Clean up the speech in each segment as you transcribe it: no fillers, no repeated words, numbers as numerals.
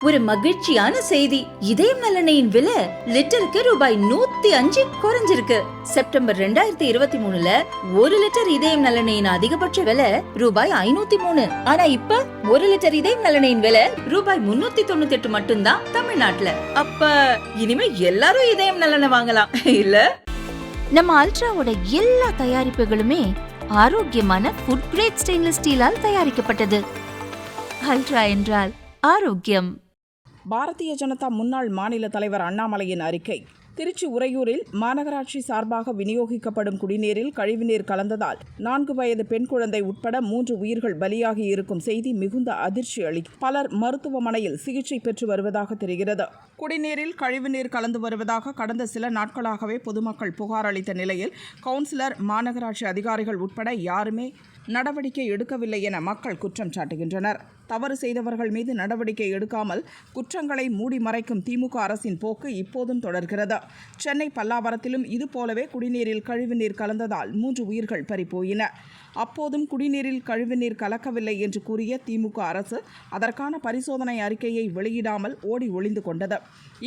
ஒரு மகிழ்ச்சியான செய்தி. இதயம் நல்லெண்ணெயின் விலை லிட்டருக்கு ரூபாய் 105 குறைஞ்சிருக்கு. செப்டம்பர் 2023ல 1 லிட்டர் இதயம் நல்லெண்ணெயின் அதிகபட்ச விலை ரூபாய் 503. ஆனா இப்ப 1 லிட்டர் இதயம் நல்லெண்ணெயின் விலை ரூபாய் 398 மட்டும்தான் தமிழ்நாட்டுல. அப்ப இனிமே எல்லாரும் இதயம் நல்லெண்ணெய் வாங்கலாம் இல்ல? நம்ம அல்ட்ராவோட எல்லா தயாரிப்புகளுமே ஆரோக்கியமான ஃபுட் கிரேட் ஸ்டெயின்லெஸ் ஸ்டீலால் தயாரிக்கப்பட்டது. அல்ட்ரா என்றால் ஆரோக்கியம். பாரதிய ஜனதா முன்னாள் மாநில தலைவர் அண்ணாமலையின் அறிக்கை. திருச்சி உறையூரில் மாநகராட்சி சார்பாக விநியோகிக்கப்படும் குடிநீரில் கழிவுநீர் கலந்ததால் 4 வயது பெண் குழந்தை உட்பட 3 உயிர்கள் பலியாகி இருக்கும் செய்தி மிகுந்த அதிர்ச்சி அளிக்கும். பலர் மருத்துவமனையில் சிகிச்சை பெற்று வருவதாக தெரிகிறது. குடிநீரில் கழிவுநீர் கலந்து வருவதாக கடந்த சில நாட்களாகவே பொதுமக்கள் புகார் அளித்த நிலையில் கவுன்சிலர், மாநகராட்சி அதிகாரிகள் உட்பட யாருமே நடவடிக்கை எடுக்கவில்லை என மக்கள் குற்றம் சாட்டுகின்றனர். தவறு செய்தவர்கள் மீது நடவடிக்கை எடுக்காமல் குற்றங்களை மூடி மறைக்கும் திமுக அரசின் போக்கு இப்போதும் தொடர்கிறது. சென்னை பல்லாவரத்திலும் இதுபோலவே குடிநீரில் கழிவுநீர் கலந்ததால் 3 உயிர்கள் பறிபோயின. அப்போதும் குடிநீரில் கழிவுநீர் கலக்கவில்லை என்று கூறிய திமுக அரசு அதற்கான பரிசோதனை அறிக்கையை வெளியிடாமல் ஓடி ஒளிந்து கொண்டது.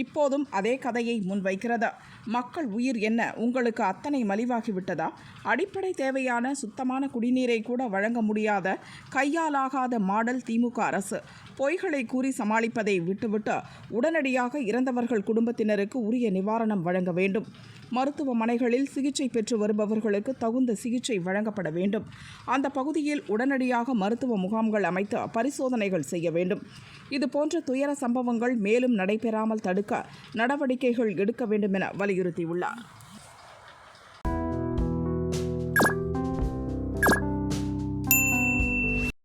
இப்போதும் அதே கதையை முன்வைக்கிறது. மக்கள் உயிர் என்ன உங்களுக்கு அத்தனை மலிவாகிவிட்டதா? அடிப்படை தேவையான சுத்தமான குடிநீரை கூட வழங்க முடியாத கையாலாகாத மாடல் திமுக அரசு. பொய்களை கூறி சமாளிப்பதை விட்டுவிட்டு உடனடியாக இறந்தவர்கள் குடும்பத்தினருக்கு உரிய நிவாரணம் வழங்க வேண்டும். மருத்துவமனைகளில் சிகிச்சை பெற்று வருபவர்களுக்கு தகுந்த சிகிச்சை வழங்கப்பட வேண்டும். அந்த பகுதியில் உடனடியாக மருத்துவ முகாம்கள் அமைத்து பரிசோதனைகள் செய்ய வேண்டும். இதுபோன்ற துயர சம்பவங்கள் மேலும் நடைபெறாமல் தடுக்க நடவடிக்கைகள் எடுக்க வேண்டும் என வலியுறுத்தியுள்ளார்.